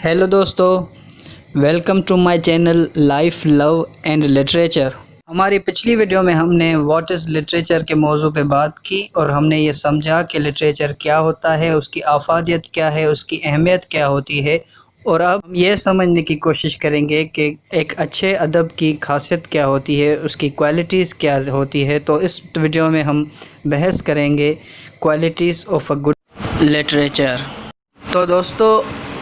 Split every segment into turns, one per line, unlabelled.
Hello दोस्तों, welcome to my channel life love and literature. हमारी पिछली वीडियो में हमने व्हाट इज़ लिटरेचर के मौजू पे बात की और हमने ये समझा कि लिटरेचर क्या होता है, उसकी आफादियत क्या है, उसकी अहमियत क्या होती है। और अब हम ये समझने की कोशिश करेंगे कि एक अच्छे अदब की खासियत क्या होती है, उसकी क्वालिटीज़ क्या होती है। तो इस वीडियो में हम बहस करेंगे qualities of a good literature. तो दोस्तों,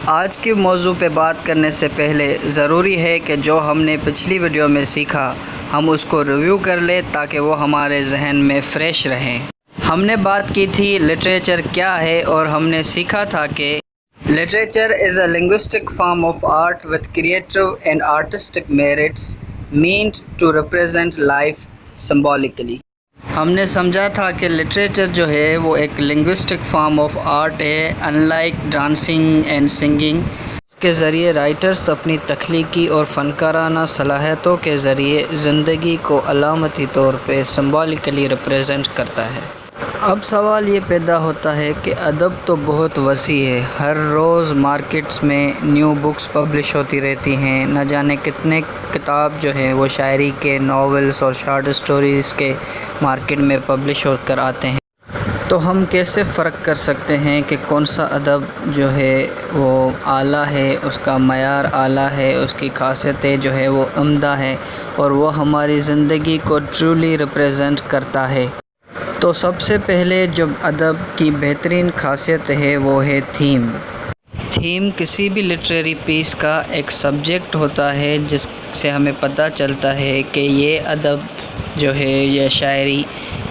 आज के मौजू पे बात करने से पहले ज़रूरी है कि जो हमने पिछली वीडियो में सीखा हम उसको रिव्यू कर लें ताकि वो हमारे जहन में फ़्रेश रहें। हमने बात की थी लिटरेचर क्या है और हमने सीखा था कि literature is a linguistic form of art with creative and artistic merits meant to represent life symbolically. हमने समझा था कि लिटरेचर जो है वो एक लिंग्विस्टिक फॉर्म ऑफ आर्ट है। अनलाइक डांसिंग एंड सिंगिंग, इसके ज़रिए राइटर्स अपनी तख्लीकी और फ़नकाराना सलाहियतों के ज़रिए ज़िंदगी को अलामती तौर पे सिंबॉलिकली रिप्रेजेंट करता है। अब सवाल ये पैदा होता है कि अदब तो बहुत वसी है, हर रोज़ मार्केट्स में न्यू बुक्स पब्लिश होती रहती हैं, न जाने कितने किताब जो है वो शायरी के, नॉवेल्स और शॉर्ट स्टोरीज़ के मार्केट में पब्लिश होकर आते हैं। तो हम कैसे फ़र्क कर सकते हैं कि कौन सा अदब जो है वो आला है, उसका मयार आला है, उसकी खासियतें जो है वो उम्दा है और वो हमारी ज़िंदगी को ट्रूली रिप्रेजेंट करता है। तो सबसे पहले जो अदब की बेहतरीन खासियत है वो है थीम। थीम किसी भी लिटरेरी पीस का एक सब्जेक्ट होता है जिससे हमें पता चलता है कि ये अदब जो है या शायरी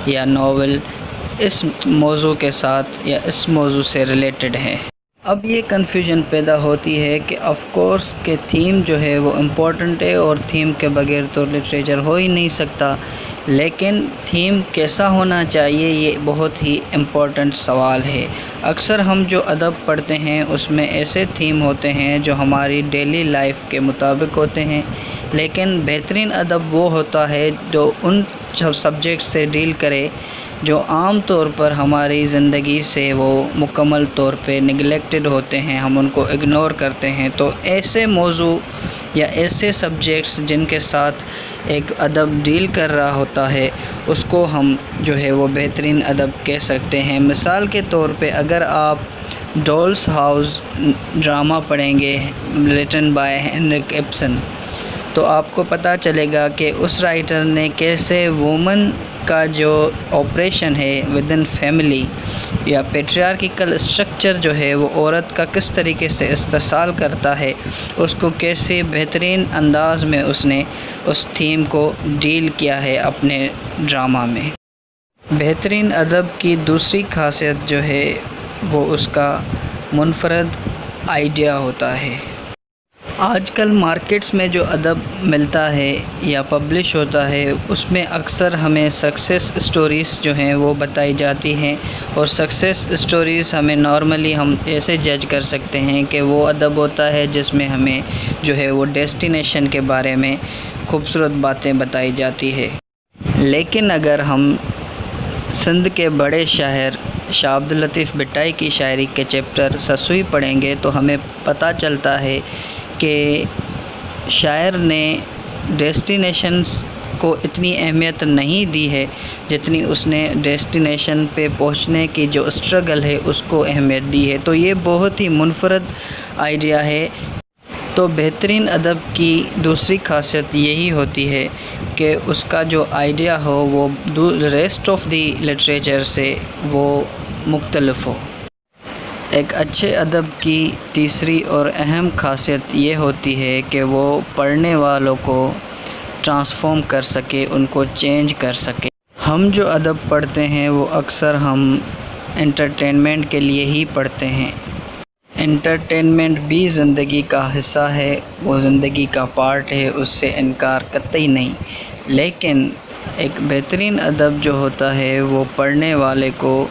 या नावल इस मौजू के साथ या इस मौजू से रिलेटेड है। अब ये कन्फ्यूजन पैदा होती है कि ऑफ़ कोर्स के थीम जो है वो इम्पोर्टेंट है और थीम के बगैर तो लिटरेचर हो ही नहीं सकता, लेकिन थीम कैसा होना चाहिए ये बहुत ही इम्पोर्टेंट सवाल है। अक्सर हम जो अदब पढ़ते हैं उसमें ऐसे थीम होते हैं जो हमारी डेली लाइफ के मुताबिक होते हैं, लेकिन बेहतरीन अदब वो होता है जो उन सब्जेक्ट से डील करे जो आम तौर पर हमारी ज़िंदगी से वो मुकम्मल तौर पे निगलेक्टेड होते हैं, हम उनको इग्नोर करते हैं। तो ऐसे मौजू या ऐसे सब्जेक्ट्स जिनके साथ एक अदब डील कर रहा होता है उसको हम जो है वो बेहतरीन अदब कह सकते हैं। मिसाल के तौर पे अगर आप डॉल्स हाउस ड्रामा पढ़ेंगे रिटन बाय हेनरिक इब्सन, तो आपको पता चलेगा कि उस राइटर ने कैसे वुमन का जो ऑपरेशन है विद इन फैमिली या पेट्रियार्किकल स्ट्रक्चर जो है वो औरत का किस तरीके से इस्तेसाल करता है, उसको कैसे बेहतरीन अंदाज में उसने उस थीम को डील किया है अपने ड्रामा में। बेहतरीन अदब की दूसरी खासियत जो है वो उसका मुनफरद आइडिया होता है। आजकल मार्केट्स में जो अदब मिलता है या पब्लिश होता है उसमें अक्सर हमें सक्सेस स्टोरीज़ जो हैं वो बताई जाती हैं, और सक्सेस स्टोरीज़ हमें नॉर्मली हम ऐसे जज कर सकते हैं कि वो अदब होता है जिसमें हमें जो है वो डेस्टिनेशन के बारे में खूबसूरत बातें बताई जाती है। लेकिन अगर हम सिंध के बड़े शायर शाह अब्दुल लतीफ़ भुट्टाई की शायरी के चैप्टर ससुई पढ़ेंगे तो हमें पता चलता है कि शायर ने डेस्टिनेशंस को इतनी अहमियत नहीं दी है जितनी उसने डेस्टिनेशन पे पहुंचने की जो स्ट्रगल है उसको अहमियत दी है। तो ये बहुत ही मुनफरद आइडिया है। तो बेहतरीन अदब की दूसरी खासियत यही होती है कि उसका जो आइडिया हो वो रेस्ट ऑफ दी लिटरेचर से वो मुख्तलिफ हो। एक अच्छे अदब की तीसरी और अहम खासियत ये होती है कि वो पढ़ने वालों को ट्रांसफॉर्म कर सके, उनको चेंज कर सके। हम जो अदब पढ़ते हैं वो अक्सर हम एंटरटेनमेंट के लिए ही पढ़ते हैं। एंटरटेनमेंट भी ज़िंदगी का हिस्सा है, वो ज़िंदगी का पार्ट है, उससे इनकार कतई नहीं। लेकिन एक बेहतरीन अदब जो होता है वो पढ़ने वाले को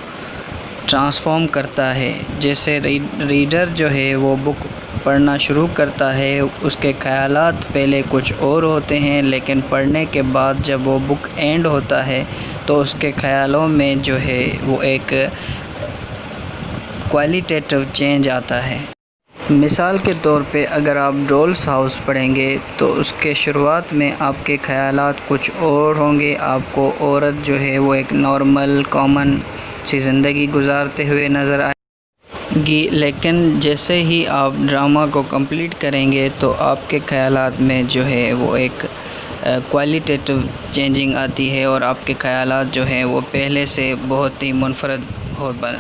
ट्रांसफॉर्म करता है। जैसे रीडर जो है वो बुक पढ़ना शुरू करता है, उसके ख़यालात पहले कुछ और होते हैं, लेकिन पढ़ने के बाद जब वो बुक एंड होता है तो उसके ख़यालों में जो है वो एक क्वालिटेटिव चेंज आता है। مثال کے طور پہ اگر آپ ڈولس ہاؤس پڑھیں گے تو اس کے شروعات میں آپ کے خیالات کچھ اور ہوں گے. آپ کو عورت جو ہے وہ ایک نارمل کامن سی زندگی گزارتے ہوئے نظر آئے گی، لیکن جیسے ہی آپ ڈرامہ کو کمپلیٹ کریں گے تو آپ کے خیالات میں جو ہے وہ ایک کوالٹیٹیو چینجنگ آتی ہے اور آپ کے خیالات جو ہیں وہ پہلے سے بہت ہی منفرد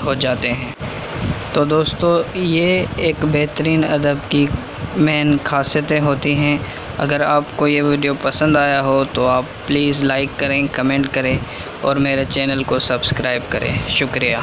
ہو جاتے ہیں. تو دوستو یہ ایک بہترین ادب کی مین خاصیتیں ہوتی ہیں. اگر آپ کو یہ ویڈیو پسند آیا ہو تو آپ پلیز لائک کریں، کمنٹ کریں اور میرے چینل کو سبسکرائب کریں. شکریہ.